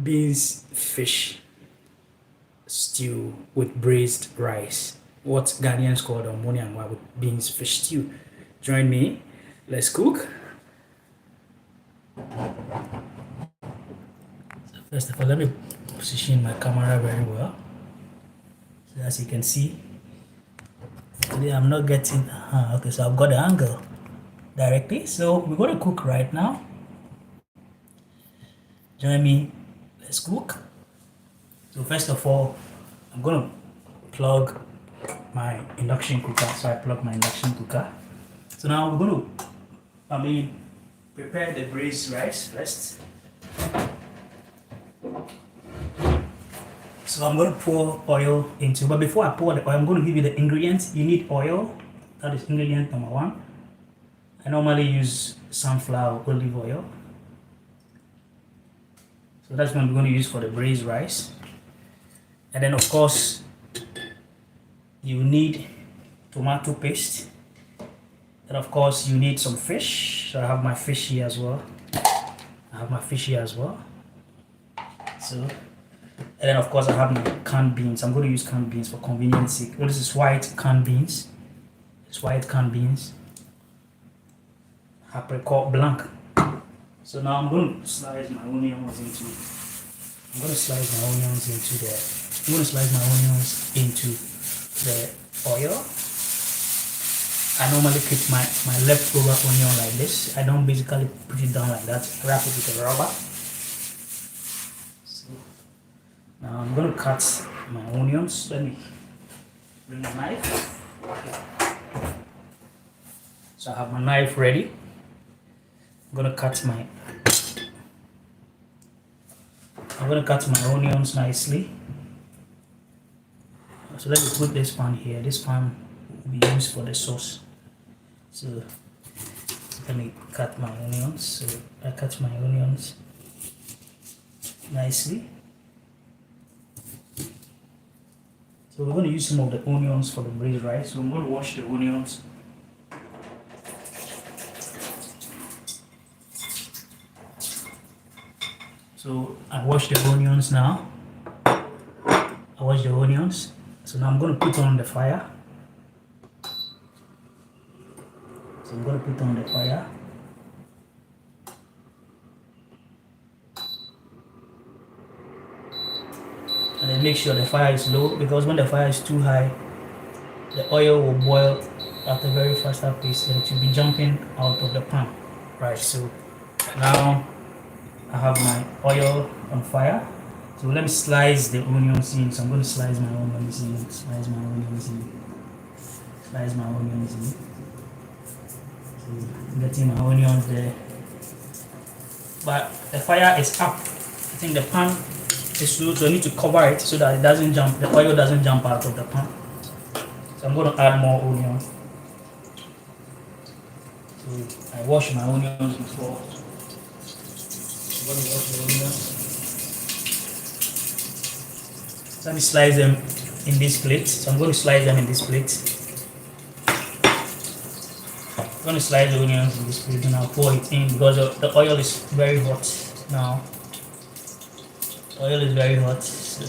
beans fish stew with braised rice. What Ghanaians call Omuniangwa with beans fish stew. Join me. Let's cook. So first of all, let me position my camera very well. So as you can see, today I'm not getting. Okay, so I've got the angle directly. So we're going to cook right now. Join me. Let's cook. So first of all, I'm going to plug my induction cooker. So I plug my induction cooker. So now we're going to, prepare the braised rice first. So I'm going to pour oil into, but before I pour the oil, I'm going to give you the ingredients. You need oil. That is ingredient number 1. I normally use sunflower olive oil. So that's what I'm going to use for the braised rice. And then of course, you need tomato paste. And of course, you need some fish. So I have my fish here as well. So, and then of course I have my canned beans. I'm going to use canned beans for convenience sake. Well, this is white canned beans. It's white canned beans. Apricot blanc. So now I'm going to slice my onions into the oil. I normally keep my leftover onion like this. I don't basically put it down like that. I wrap it with a rubber. So now I'm going to cut my onions. Let me bring a knife. So I have my knife ready. I'm going to cut my onions nicely. So let me put this pan here. This pan will be used for the sauce. So let me cut my onions. So I cut my onions nicely. So we're going to use some of the onions for the braised rice. So I'm going to wash the onions. So I wash the onions now. So now I'm going to put on the fire. And then make sure the fire is low, because when the fire is too high, the oil will boil at a very faster pace and it will be jumping out of the pan. Right, so now I have my oil on fire. So let me slice the onions in. So I'm going to slice my onions in. So getting my onions there. But the fire is up. I think the pan is low, so I need to cover it so that it doesn't jump, the oil doesn't jump out of the pan. So I'm going to add more onions. So I wash my onions before. I'm going to wash the onions. Let me slice them in this plate. So I'm going to slice them in this plate. I'm going to slice the onions in this plate and I'll pour it in because the oil is very hot now. The oil is very hot. So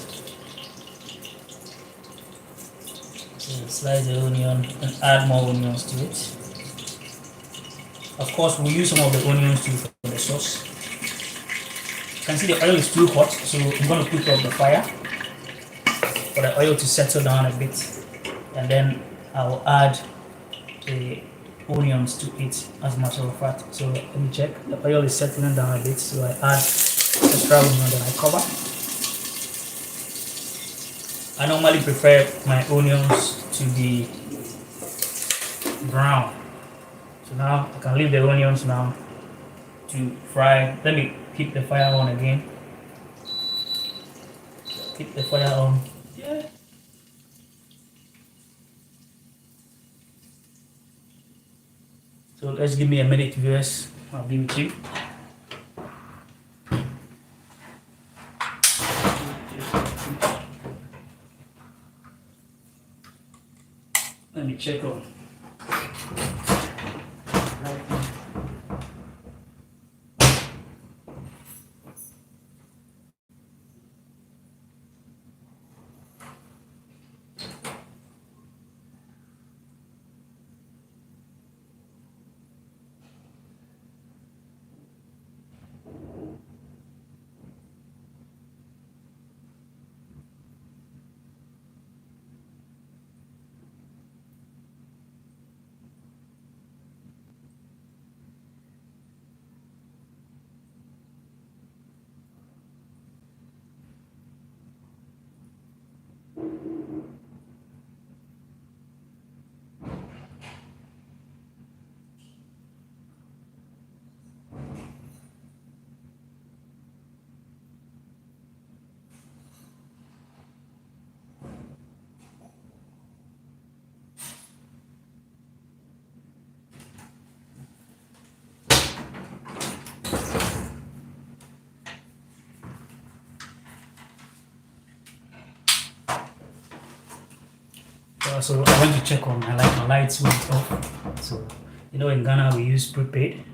slice the onion and add more onions to it. Of course, we'll use some of the onions too for the sauce. You can see the oil is too hot, so I'm going to put up the fire for the oil to settle down a bit, and then I'll add the onions to it as a matter of fact. So let me check, the oil is settling down a bit, so I add extra onion, then I cover. I normally prefer my onions to be brown. So now I can leave the onions now to fry. Let me keep the fire on again. Keep the fire on. Yeah. So let's give me a minute, viewers. I'll be with you. Let me check on. So I went to check on my light. My lights went off. So in Ghana we use prepaid.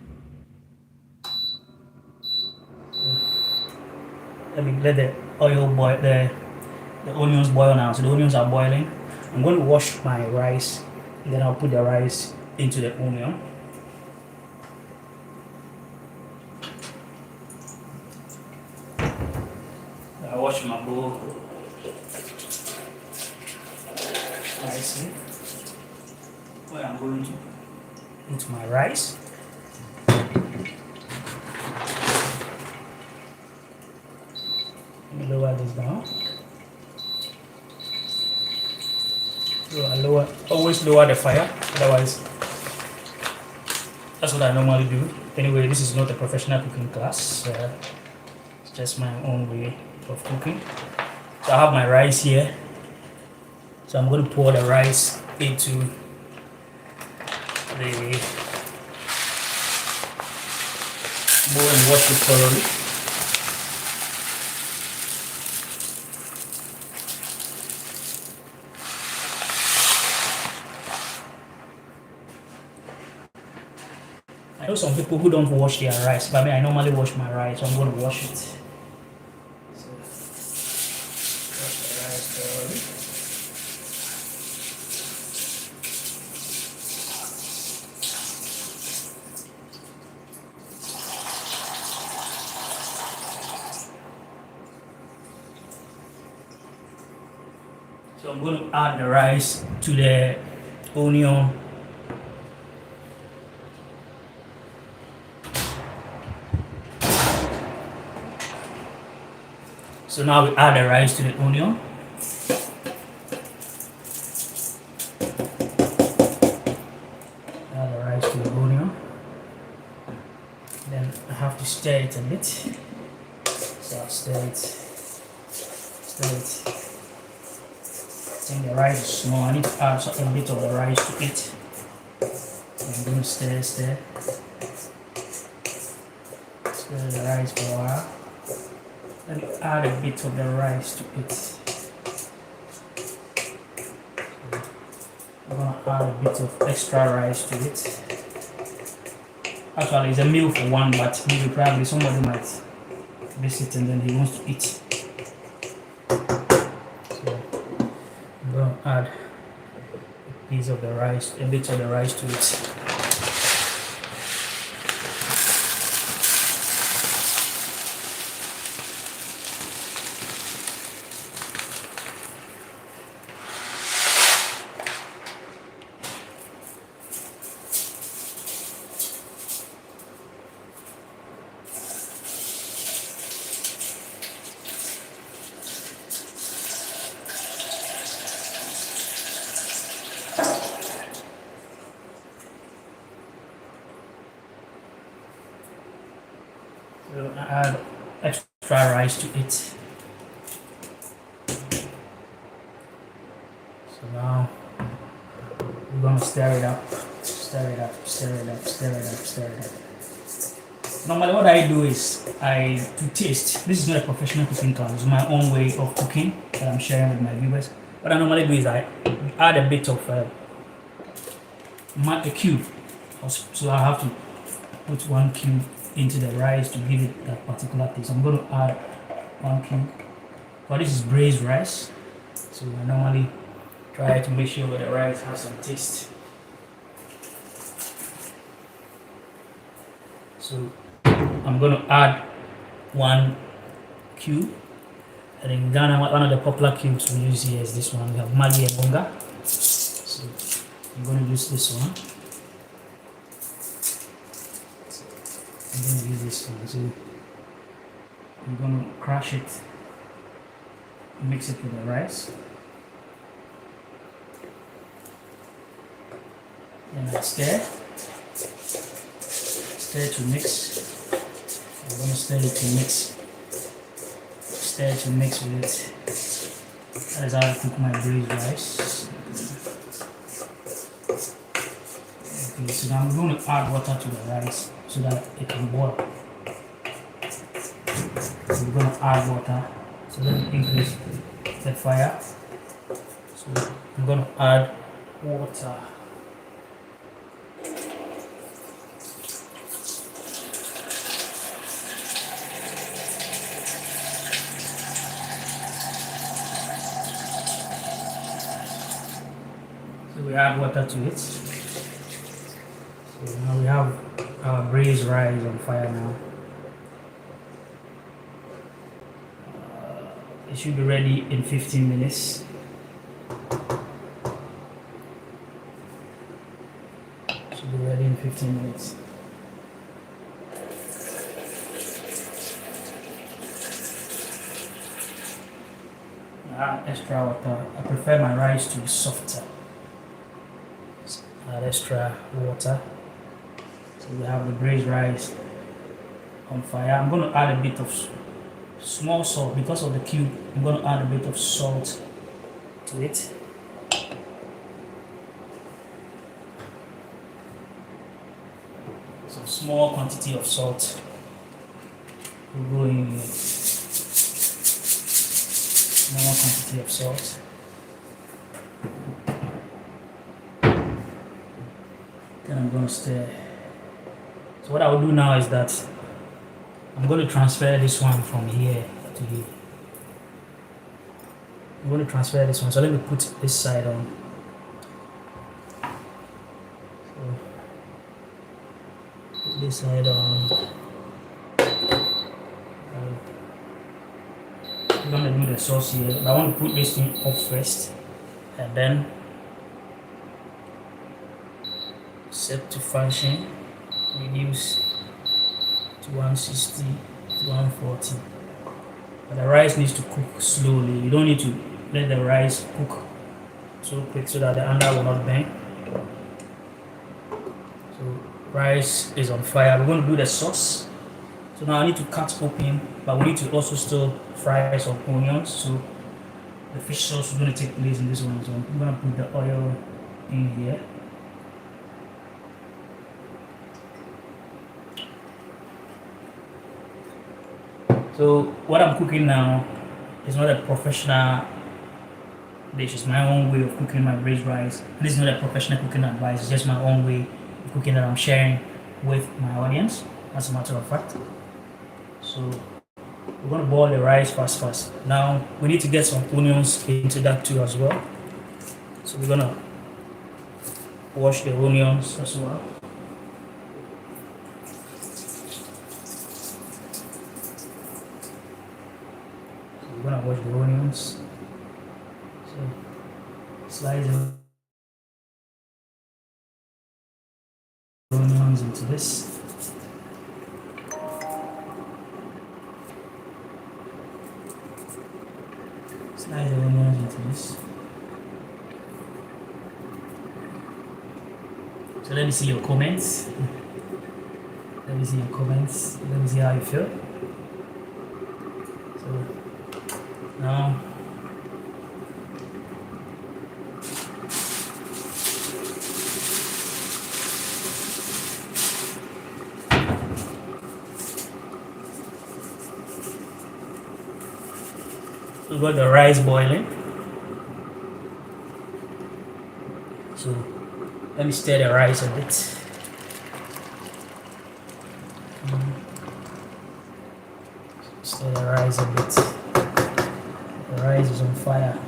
Let me let the oil boil, the onions boil now. So the onions are boiling. I'm going to wash my rice, and then I'll put the rice into the onion. I wash my bowl nicely. Where I'm going to put my rice. Let me lower this down. So I always lower the fire, otherwise that's what I normally do. Anyway, this is not a professional cooking class, it's just my own way of cooking. So I have my rice here, so I'm going to pour the rice into the bowl and wash it thoroughly. I know some people who don't wash their rice, but I normally wash my rice, so I'm going to wash it. So, wash the rice thoroughly. So I'm going to add the rice to the onion. So now we add the rice to the onion. Add the rice to the onion. Then I have to stir it a bit. So I'll stir it. I think the rice is small. I need to add a bit of the rice to it. So I'm going to stir. Stir the rice for a while. Let me add a bit of the rice to it. I'm going to add a bit of extra rice to it. Actually, it's a meal for one, but maybe probably somebody might visit and then he wants to eat. So I'm going to add a piece of the rice, a bit of the rice to it. So I add extra rice to it. So now we're going to stir it up. Normally what I do is to taste. This is not a professional cooking class. It's my own way of cooking that I'm sharing with my viewers. What I normally do is I add a bit of a cube. So I have to put 1 cube into the rice to give it that particular taste. I'm going to add 1 cube. But this is braised rice. So I normally try to make sure that the rice has some taste. So I'm going to add 1 cube. And in Ghana, one of the popular cubes we use here is this one. We have Maggi and Bonga. So I'm going to use this one. I'm going to use this one. So I'm going to crush it, mix it with the rice. Then I stir to mix. I'm going to stir to mix with it. That is how I cook my braised rice. Okay, so now I'm going to add water to the rice so that it can boil. So we're going to add water. So let me increase the fire. So So I'm going to add water. So we add water to it. So now we have our braised rice on fire now. It should be ready in 15 minutes. Should be ready in 15 minutes. Add extra water. I prefer my rice to be softer. Add extra water. So we have the braised rice on fire. I'm going to add a bit of small salt because of the cube. I'm going to add a bit of salt to it. Some small quantity of salt will go in here. Small quantity of salt. Then I'm going to stir. So what I will do now is that I'm going to transfer this one from here to here. I'm going to transfer this one. So let me put this side on. So put this side on. I'm going to do the sauce here. I want to put this thing up first and then set to function. Reduce to 160 to 140. But the rice needs to cook slowly. You don't need to let the rice cook so quick so that the under will not burn. So rice is on fire. We're going to do the sauce. So now I need to cut open, but we need to also still fry some onions. So the fish sauce is going to take place in this one. So I'm going to put the oil in here. So what I'm cooking now is not a professional dish. It's my own way of cooking my braised rice. And this is not a professional cooking advice. It's just my own way of cooking that I'm sharing with my audience, as a matter of fact. So we're going to boil the rice fast. Now we need to get some onions into that too as well. So we're going to wash the onions as well. We're gonna wash the onions. So slice the onions into this. Slice the onions into this. So let me see your comments. Let me see your comments. Let me see how you feel. So now we got the rice boiling. So let me stir the rice a bit. Stir the rice a bit. The rice is on fire.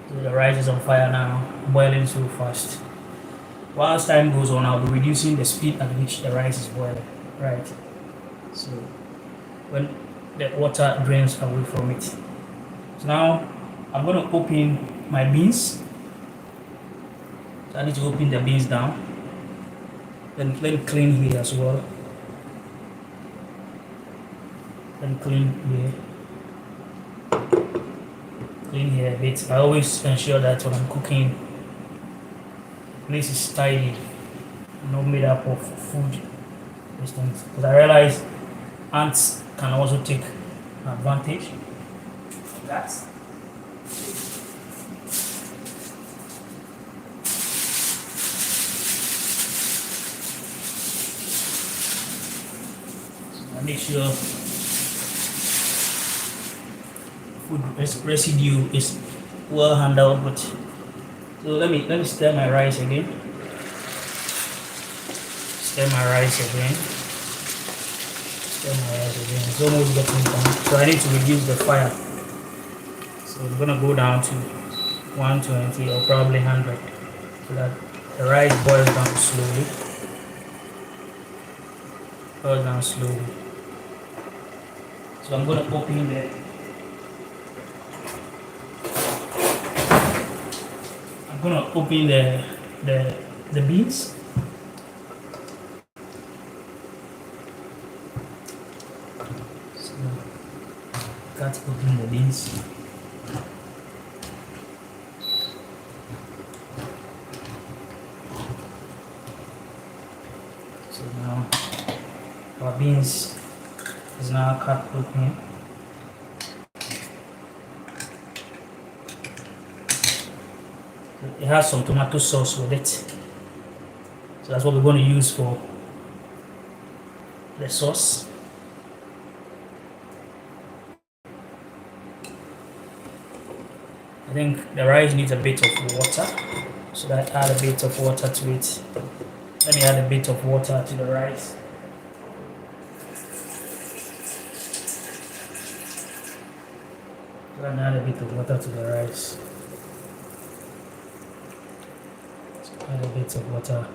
So the rice is on fire now, boiling so fast. Whilst time goes on, I'll be reducing the speed at which the rice is boiling. Right. So when the water drains away from it. So now I'm going to open my beans. So I need to open the beans down. Then let me clean here as well. Then clean here. Clean here a bit. I always ensure that when I'm cooking, the place is tidy, not made up of food. Because I realize ants can also take advantage of that. make sure food residue is well handled. But so let me stir my rice again. Stir my rice again. It's almost getting done. So I need to reduce the fire. So I'm gonna go down to 120 or probably 100 so that the rice boils down slowly. So I'm gonna open the beans. So cut open the beans. So now our beans is now cut open. It has some tomato sauce with it. So that's what we're going to use for the sauce. I think the rice needs a bit of water, so I add a bit of water to it. Let me add a bit of water to the rice. Let me add a bit of water to the rice. Add a bit of water.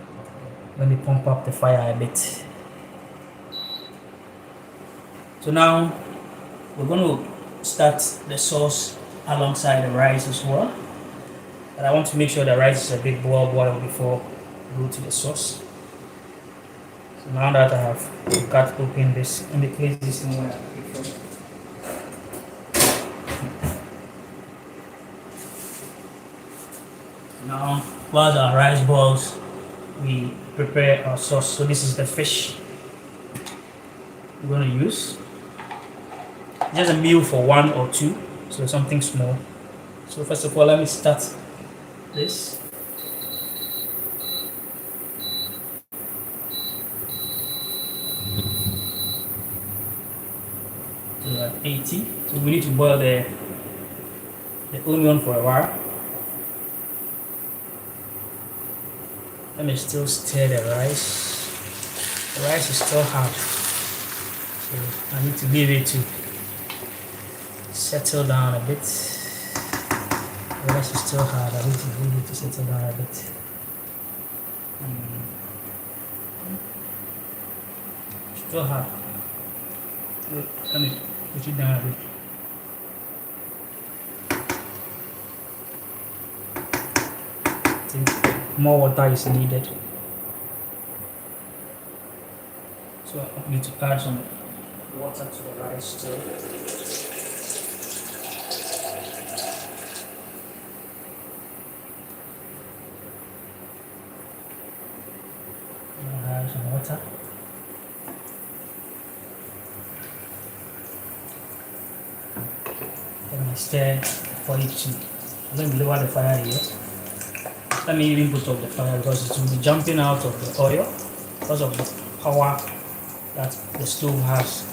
Let me pump up the fire a bit. So now we're going to start the sauce alongside the rice as well. But I want to make sure the rice is a bit boil before we go to the sauce. So now that I have cut open this, let me place this in where I prefer. Now, while the rice boils, we prepare our sauce. So this is the fish we're going to use. Just a meal for one or two, so something small. So first of all, let me start this. So at 80. So we need to boil the onion for a while. Let me still stir the rice. The rice is still hard, so I need to leave it to settle down a bit. The rice is still hard. I need to leave it to settle down a bit. Still hard. Let me put it down a bit. I think more water is needed. So I need to add some water to the rice still. Add some water. Let me stir for it to. Let me lower the fire here. Let me even put up the fire because it will be jumping out of the oil because of the power that the stove has.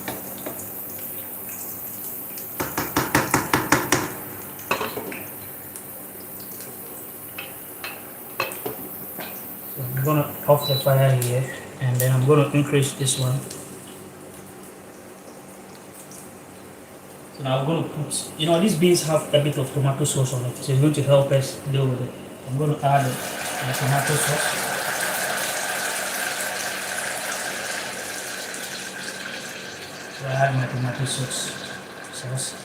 So I'm going to off the fire here and then I'm going to increase this one. So now I'm going to put, these beans have a bit of tomato sauce on it, so it's going to help us deal with it. I'm going to add the tomato sauce. So I add my tomato sauce.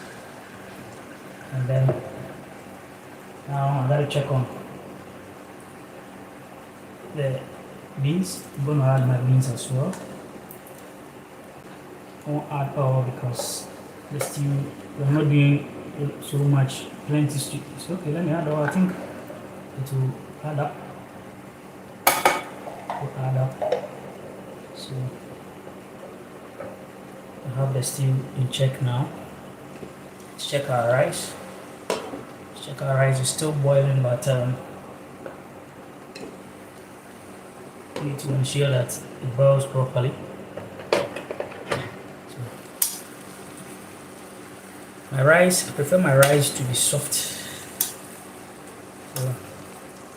And then now I gotta check on the beans. I'm going to add my beans as well. I won't add all because the stew, we're not doing so much, plenty stew. It's okay, let me add all. I think it will add up. So I have the stew in check now. Let's check our rice. Is still boiling, but we need to ensure that it boils properly. My rice, I prefer my rice to be soft. So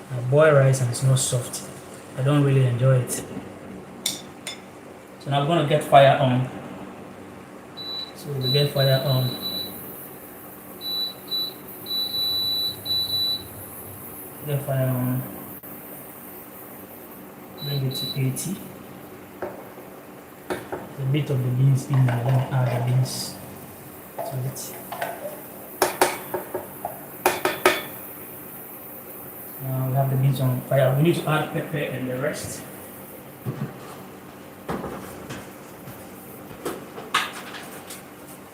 I boil rice and it's not soft. I don't really enjoy it. So now we're gonna get fire on. So we get fire on. Get fire on. Bring it to 80. A bit of the beans in there, then add the beans to it. Now we have the beans on fire. We need to add pepper and the rest.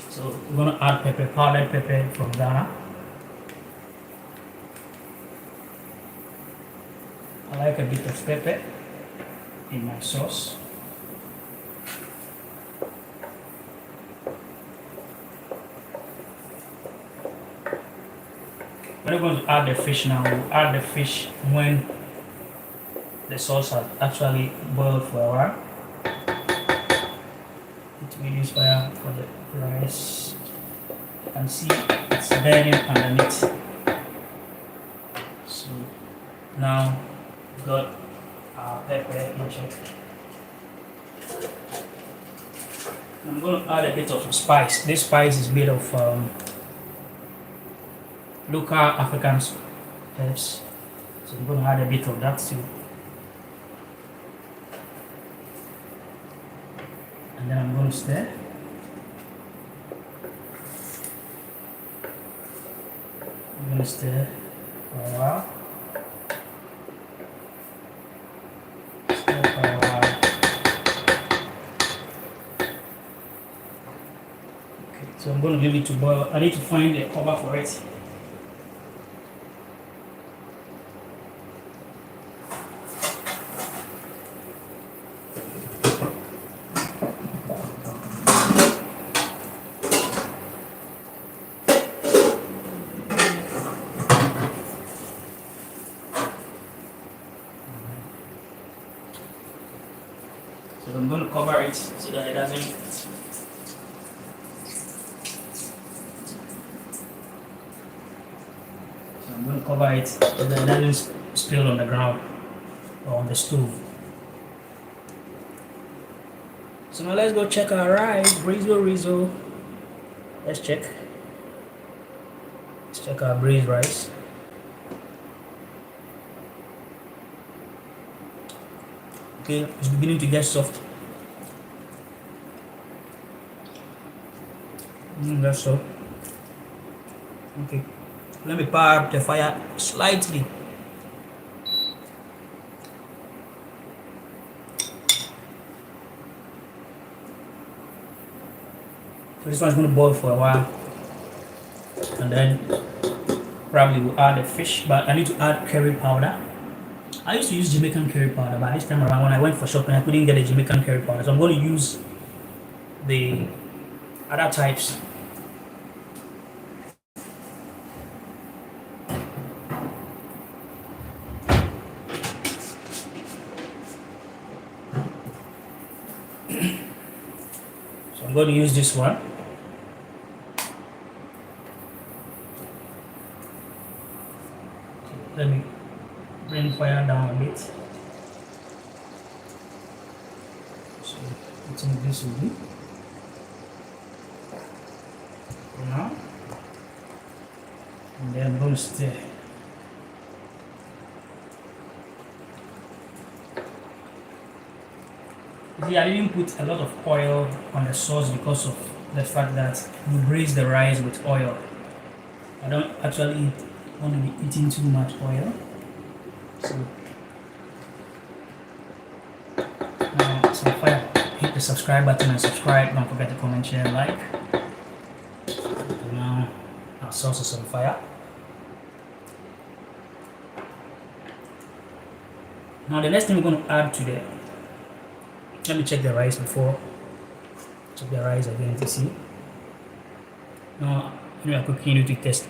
So we're gonna add pepper, powdered pepper from Ghana. I like a bit of pepper in my sauce. We're going to add the fish now. We'll add the fish when the sauce has actually boiled for a while. It will use fire for the rice. You can see it's burning underneath. So now we've got our pepper in check. I'm going to add a bit of spice. This spice is made of local African herbs. So I'm going to add a bit of that too. And then I'm going to stir. I'm going to stir for a while. Stir for a while. Okay, so I'm going to leave it to boil. I need to find a cover for it. So I'm going to cover it so that it doesn't. So I'm going to cover it so that it doesn't spill on the ground or on the stove. So now let's go check our rice. Rizzo. Let's check. Let's check our braised rice. Okay, it's beginning to get soft. That's so. Okay, let me power up the fire slightly. So this one's going to boil for a while, and then probably we'll add the fish, but I need to add curry powder. I used to use Jamaican curry powder, but this time around when I went for shopping, I couldn't get a Jamaican curry powder, so I'm going to use the other types. So I'm going to use this one. Let me bring fire down a bit. So I think this will be for now. And then I'm going to stir. See, I didn't put a lot of oil on the sauce because of the fact that we braise the rice with oil. I don't actually want to be eating too much oil. So now it's on fire. Hit the subscribe button and subscribe. Don't forget to comment, share, and like. And now our sauce is on fire. Now the next thing we're going to add to the, let me check the rice before. Check the rice again to see. Now when you are cooking, you need to test.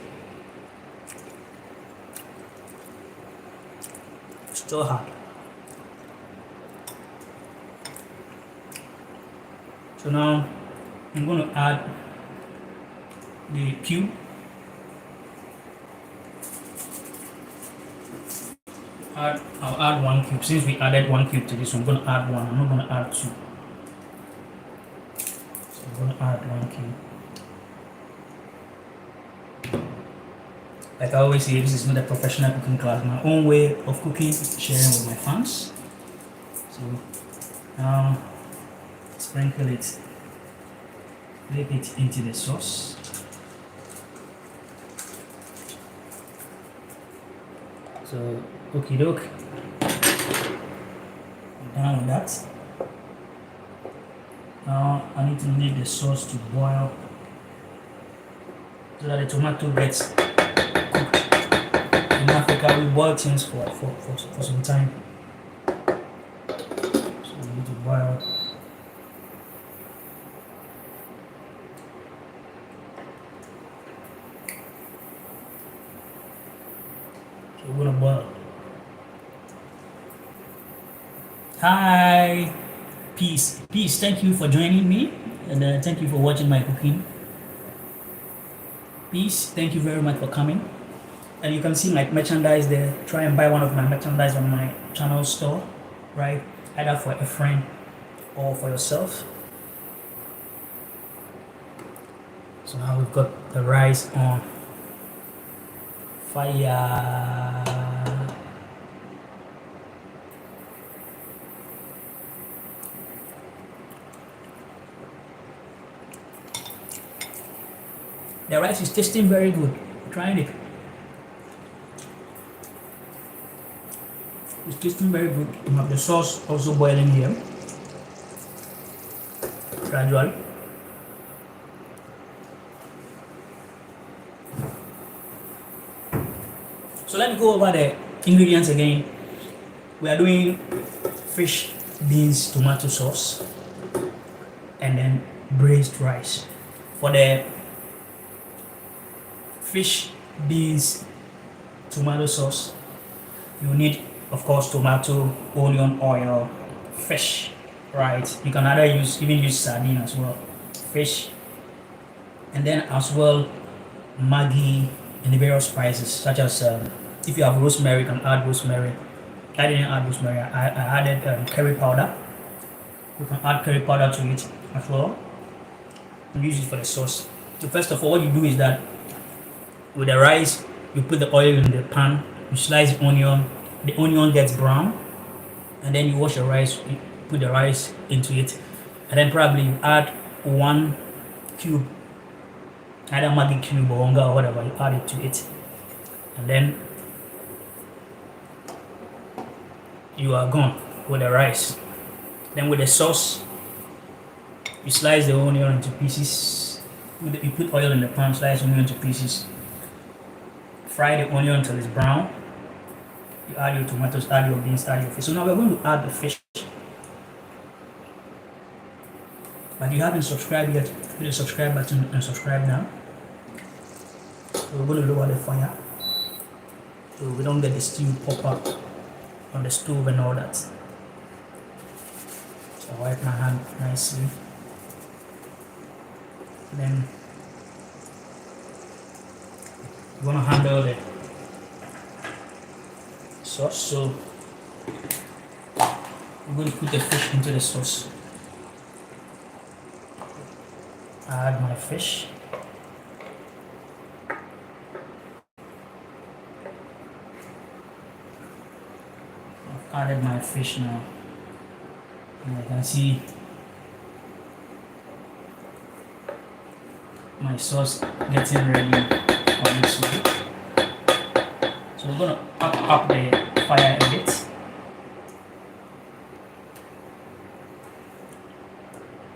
Still hot. So now I'm going to add the cube. I'll add 1 cube. Since we added 1 cube to this, I'm going to add 1. I'm not going to add 2. So I'm going to add 1 cube. Like I always say, this is not a professional cooking class. My own way of cooking, sharing with my fans. So now sprinkle it, flip it into the sauce. So okie doke, I'm done with that. Now I need to leave the sauce to boil so that the tomato gets cooked. In Africa, we boil things for some time. So we need to boil. So we're gonna boil. Hi, peace. Thank you for joining me, and thank you for watching my cooking. Peace. Thank you very much for coming. And you can see my merchandise there. Try and buy one of my merchandise on my channel store, right? Either for a friend or for yourself. So now we've got the rice on fire. The rice is tasting very good. Trying it. It's tasting very good. You have the sauce also boiling here. Gradually. So let me go over the ingredients again. We are doing fish, beans, tomato sauce, and then braised rice. For the fish, beans, tomato sauce, you need, of course, tomato, onion, oil, fish, right? You can either even use sardine as well, fish, and then as well Maggi and the various spices such as if you have rosemary, you can add rosemary. I didn't add rosemary. I added curry powder. You can add curry powder to it as well and use it for the sauce. So first of all, what you do is that with the rice, you put the oil in the pan, you slice the onion gets brown, and then you wash the rice, you put the rice into it, and then probably you add 1 cube, either Maggi cube or onga or whatever, you add it to it, and then you are gone with the rice. Then with the sauce, you slice the onion into pieces, you put oil in the pan, slice onion into pieces, fry the onion until it's brown. You add your tomatoes, add your beans, add your fish. So now we're going to add the fish. But if you haven't subscribed yet, hit the subscribe button and subscribe now. So we're going to lower the fire so we don't get the steam pop up on the stove and all that. So I wipe my hand nicely. Then we're going to handle the sauce. So I'm going to put the fish into the sauce. Add my fish. I've added my fish now. And I can see my sauce getting ready on its way. So we're going to up the fire a bit.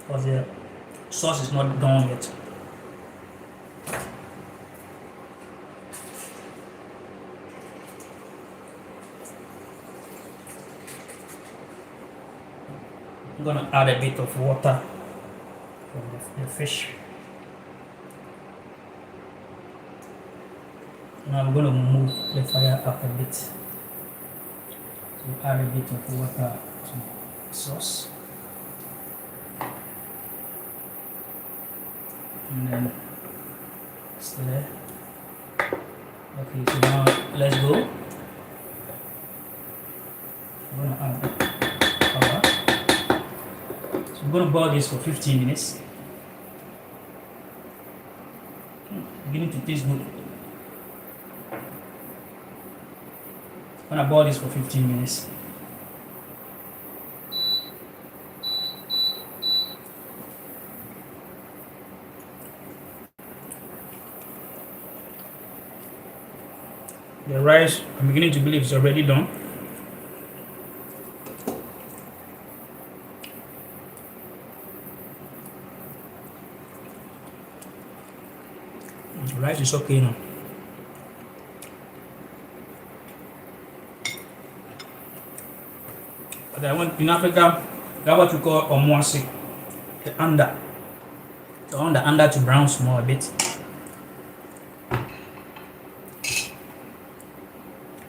Because the sauce is not done yet. I'm going to add a bit of water from the fish. Now I'm going to move the fire up a bit. So add a bit of water to the sauce. And then Still there. Okay, so now let's go. I'm gonna add cover. So I'm gonna boil this for 15 minutes. Beginning to taste good. I'm gonna boil this for 15 minutes. The rice, I'm beginning to believe it's already done. The rice is okay now. But I want in Africa, that's what we call omwasi, the under. I want the under to brown small a bit.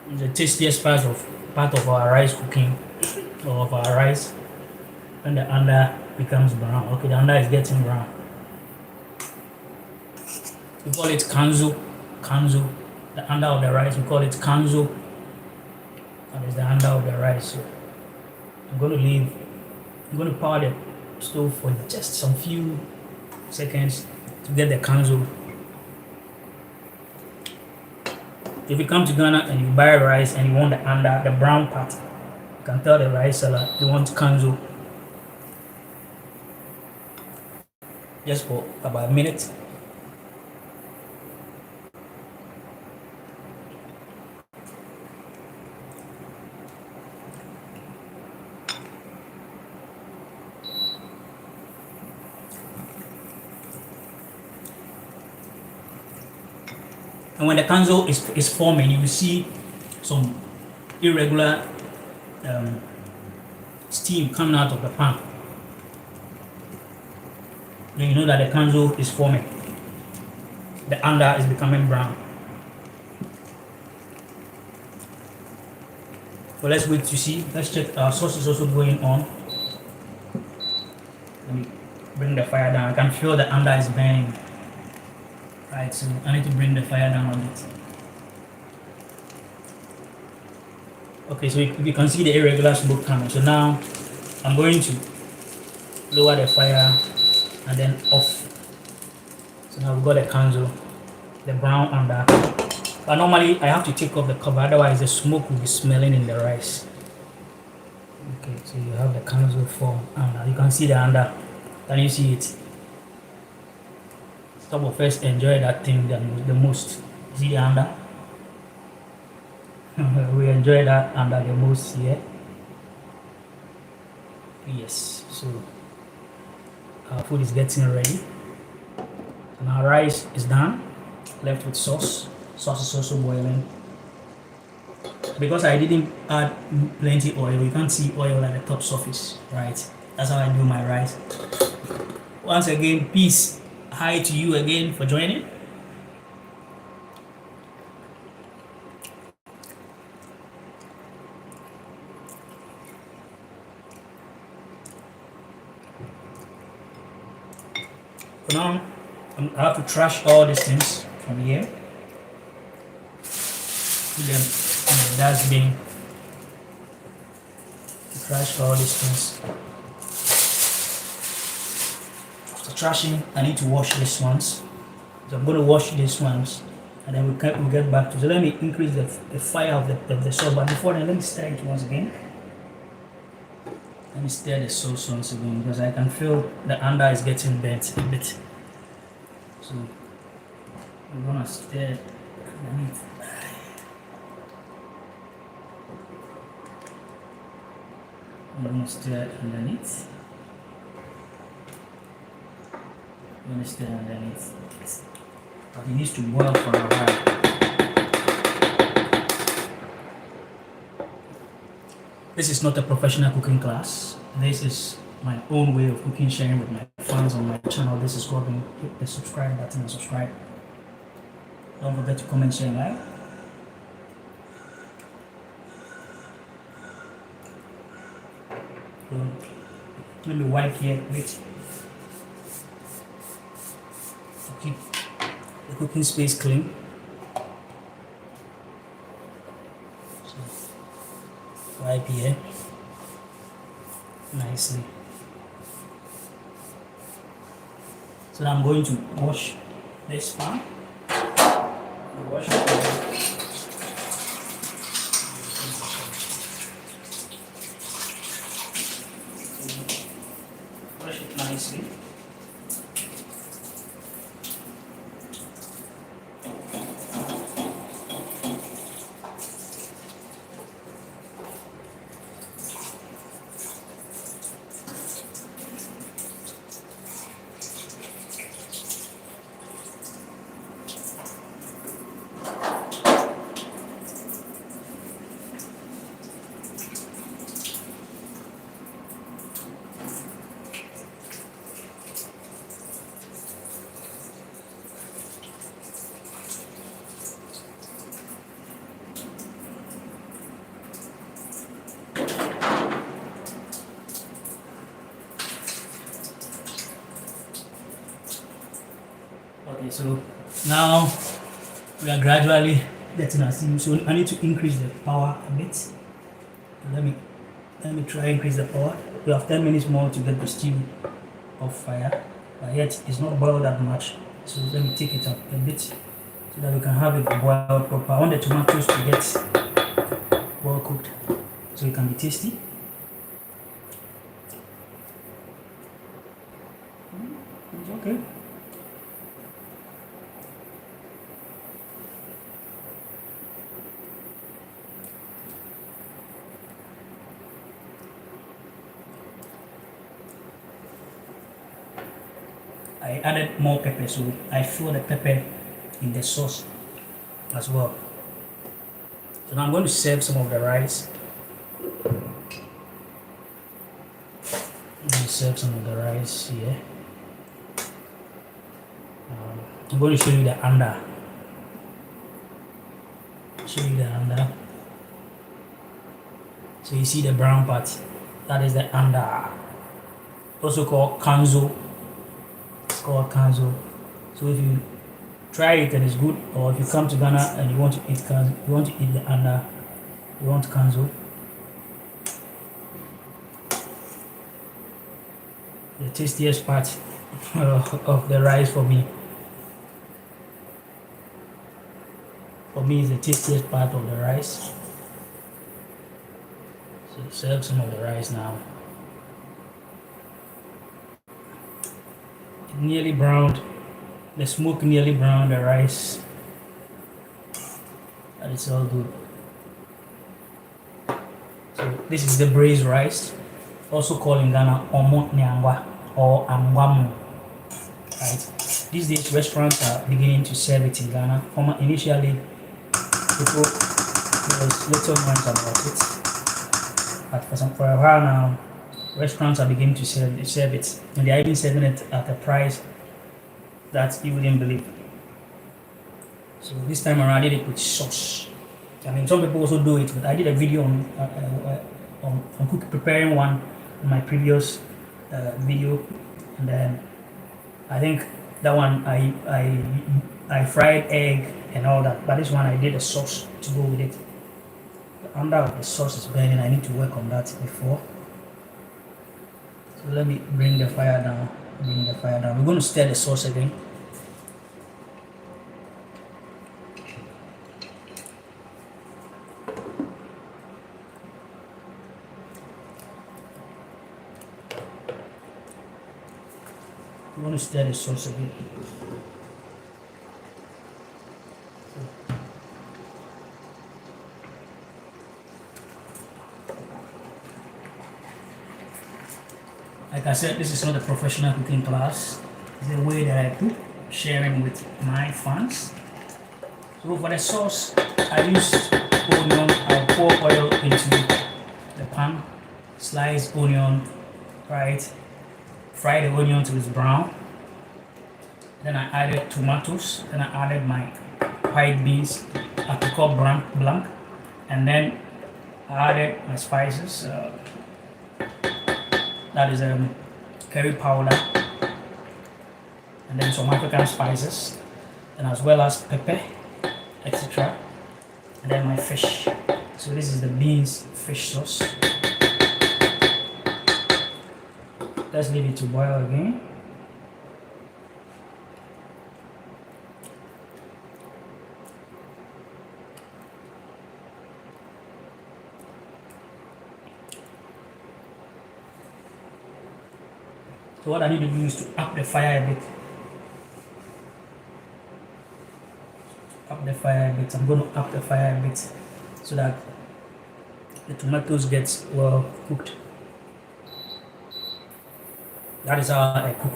It's the tastiest part of our rice cooking, or of our rice, when the under becomes brown. Okay, the under is getting brown. We call it kanzo, the under of the rice. We call it kanzo. That is the under of the rice. So I'm going to power the stove for just some few seconds to get the kanzo. If you come to Ghana and you buy rice and you want the under, the brown part, you can tell the rice seller you want kanzo. Just for about a minute. And when the kanzo is forming, you will see some irregular steam coming out of the pan. Then you know that the kanzo is forming. The under is becoming brown. So let's wait to see. Let's check our sauce is also going on. Let me bring the fire down. I can feel the under is burning. Right, so I need to bring the fire down a bit. Okay, so you can see the irregular smoke coming. So now I'm going to lower the fire and then off. So now we've got the kanzo, the brown under. But normally I have to take off the cover, otherwise the smoke will be smelling in the rice. Okay, so you have the kanzo form under. You can see the under. Can you see it? Some of us enjoy that thing the most. See the under? We enjoy that under the most here. Yes, so our food is getting ready. And our rice is done. Left with sauce. Sauce is also boiling. Because I didn't add plenty oil, you can't see oil at the top surface, right? That's how I do my rice. Once again, peace. Hi to you again for joining. For now, I have to trash all these things from here. Put them in the dustbin. Trash all these things. Trashing, I need to wash these ones. So I'm going to wash these ones and then we'll get back to it. So let me increase the fire of the sauce. But before then, let me stir it once again. Let me stir the sauce once again because I can feel the under is getting burnt a bit. So I'm going to stir underneath. I'm going to stir underneath. Underneath. But it needs to boil for a while. This is not a professional cooking class. This is my own way of cooking, sharing with my fans on my channel. This is called hit the subscribe button and subscribe. Don't forget to comment, share, and like. Let me wipe here, wait. Keep the cooking space clean. So wipe here nicely. So now I'm going to wash this pan. Wash it. Wash it nicely. Okay, so now we are gradually getting our steam. So I need to increase the power a bit. So let me try increase the power. We have 10 minutes more to get the stew off fire, but yet it's not boiled that much. So let me take it up a bit so that we can have it boiled proper. I want the tomatoes to get well cooked so it can be tasty. It's okay. I added more pepper, so I threw the pepper in the sauce as well. So now I'm going to serve some of the rice. I'm going to serve some of the rice here. I'm going to show you the under. Show you the under. So you see the brown part. That is the under. Also called kanzo. It's called kanzo. So if you try it and it's good, or if you come to Ghana and you want to eat kanzo, you want to eat the under, you want kanzo. The tastiest part of the rice for me. For me, is the tastiest part of the rice. So serve some of the rice now. It nearly browned. The smoke nearly browned the rice. And it's all good. So this is the braised rice, also called in Ghana omo nyangwa or angwamu. Right? These days restaurants are beginning to serve it in Ghana. Initially, people there was little noise about it, but for a while now, restaurants are beginning to serve it, and they are even serving it at a price that you wouldn't believe. So this time around, I did it with sauce. I mean, some people also do it, but I did a video on preparing one in my previous video, and then I think that one I fried egg and all that, but this one I did a sauce to go with it. The under of the sauce is burning. I need to work on that before. So let me bring the fire down. We're going to stir the sauce again. We're going to stir the sauce again. Like I said, this is not a professional cooking class. It's a way that I cook, sharing with my fans. So for the sauce, I used onion. I pour oil into the pan, slice onion, right? Fry the onion till it's brown. Then I added tomatoes. Then I added my white beans, apricot blanc, and then I added my spices. That is curry powder, and then some African spices. and as well as pepper, etc. And then my fish. So this is the beans fish sauce. Let's leave it to boil again. So what I need to do is to up the fire a bit. Up the fire a bit. I'm going to up the fire a bit so that the tomatoes get well cooked. That is how I cook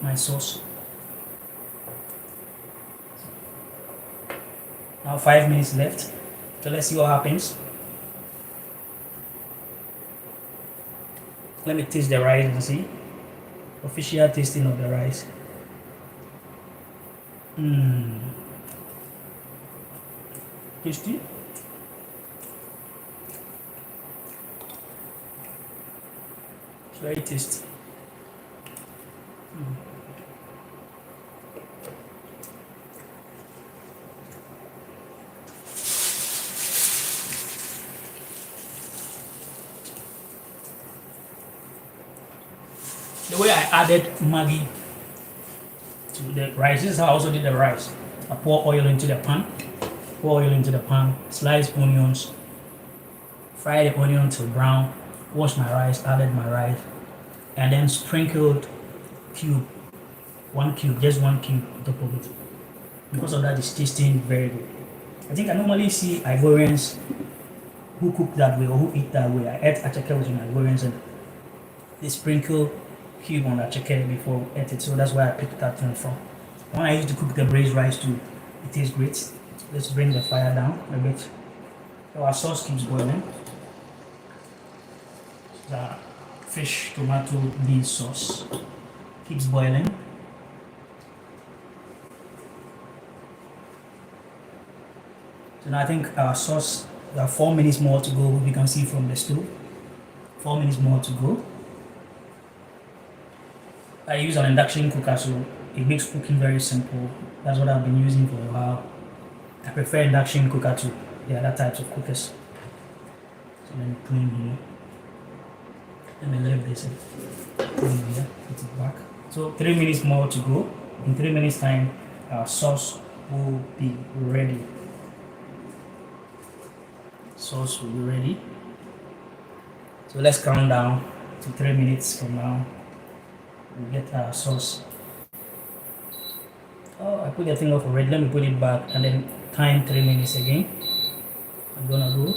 my sauce. Now 5 minutes left. So let's see what happens. Let me taste the rice and see. Official tasting of the rice. Tasty. It's very tasty. The way I added Maggi to the rice, this is how I also did the rice. I pour oil into the pan, slice onions, fry the onion till brown, wash my rice, added my rice, and then sprinkled just one cube on top of it. Because of that, it's tasting very good. I think I normally see Ivorians who cook that way or who eat that way. I ate achake with Ivorians and they sprinkle cube on achake before I ate it, so that's where I picked that one from. When I used to cook the braised rice too, it tastes great. Let's bring the fire down a bit. So our sauce keeps boiling. The fish, tomato, bean sauce keeps boiling. So now I think our sauce, there are 4 minutes more to go. We can see from the stove. 4 minutes more to go. I use an induction cooker, so it makes cooking very simple. That's what I've been using for a while. I prefer induction cooker to the other types of cookers. So let me put in here. Let me leave this in here, put it back. So 3 minutes more to go. In 3 minutes time, our sauce will be ready. Sauce will be ready. So let's count down to 3 minutes from now. We'll get our sauce. Oh, I put the thing off already. Let me put it back and then time 3 minutes again. I'm gonna go.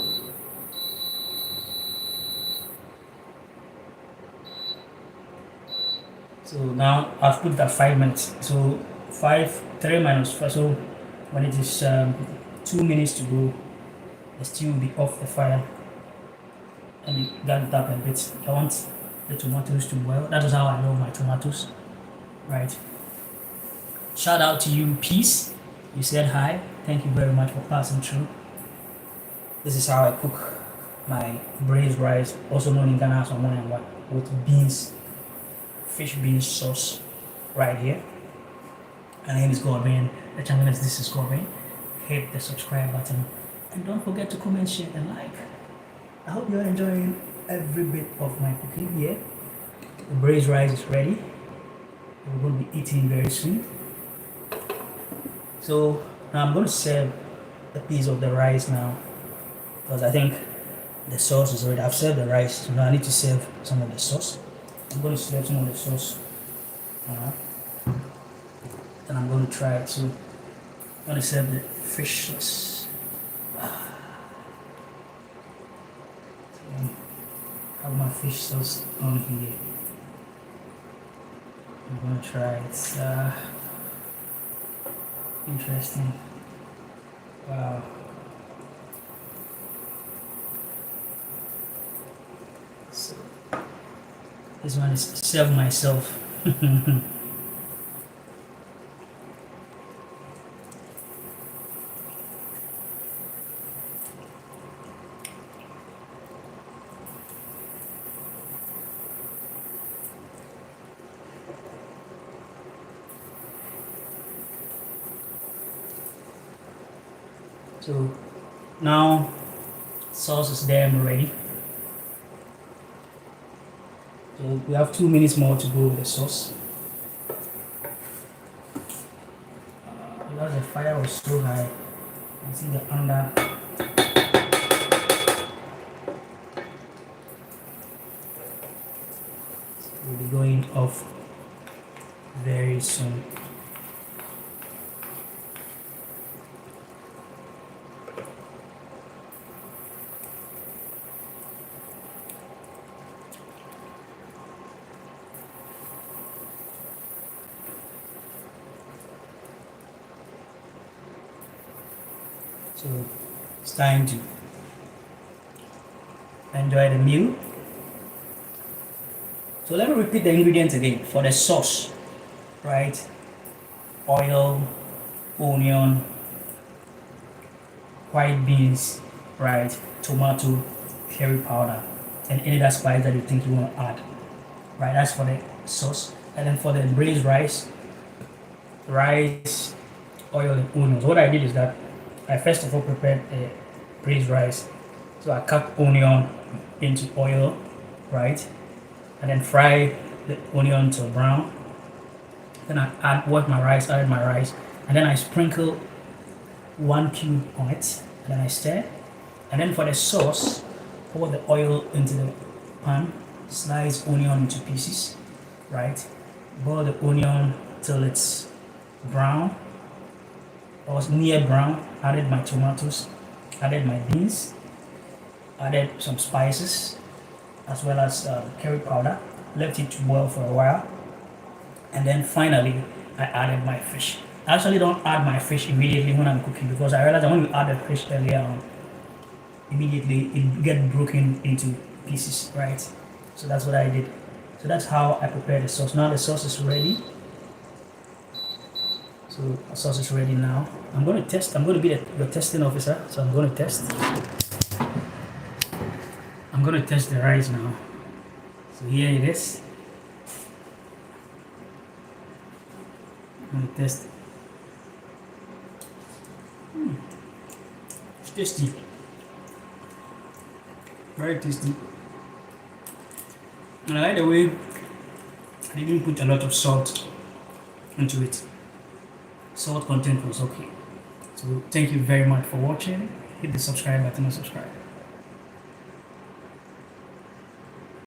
So now I've put that 5 minutes. So 3 minus 5. So when it is 2 minutes to go, the stew will be off the fire. Let me get it up a bit. I want the tomatoes to boil. That is how I love my tomatoes. Right. Shout out to you, Peace. You said hi. Thank you very much for passing through. This is how I cook my braised rice, also known in Ghana as wanderlust, with beans, fish beans sauce, right here. My name is Corbin. The channel is This is Corbin. Hit the subscribe button and don't forget to comment, share, and like. I hope you're enjoying every bit of my cooking here. The braised rice is ready. We're going to be eating very soon. So now I'm going to serve a piece of the rice now because I think the sauce is ready. I've served the rice, so now I need to serve some of the sauce. I'm going to serve some of the sauce. Then I'm going to try it. So I'm going to serve the fish sauce. Have my fish sauce on here. I'm gonna try it. It's interesting. Wow. So this one is serve myself. So now sauce is there and ready. So we have 2 minutes more to go with the sauce. Because the fire was so high, you see the under. Will be going off very soon. So it's time to enjoy the meal. So let me repeat the ingredients again. For the sauce, right? Oil, onion, white beans, right? Tomato, curry powder, and any other spice that you think you want to add. Right, that's for the sauce. And then for the braised rice, oil, and onions. What I did is that I first of all prepared a braised rice. So I cut onion into oil, right? And then fry the onion to brown. Then I added my rice, and then I sprinkle 1 cube on it, and then I stir. And then for the sauce, pour the oil into the pan, slice onion into pieces, right? Boil the onion till it's brown, or near brown. Added my tomatoes, added my beans, added some spices, as well as curry powder. Left it to boil for a while, and then finally I added my fish. I actually don't add my fish immediately when I'm cooking, because I realize that when you add the fish earlier on, immediately it gets broken into pieces, right? So that's what I did. So that's how I prepared the sauce. Now the sauce is ready. So the sauce is ready now. I'm going to test. I'm going to be the testing officer. So I'm going to test. I'm going to test the rice now. So here it is. I'm going to test. It's tasty. Very tasty. And I like the way I didn't put a lot of salt into it. Salt content was okay. So thank you very much for watching. Hit the subscribe button and subscribe.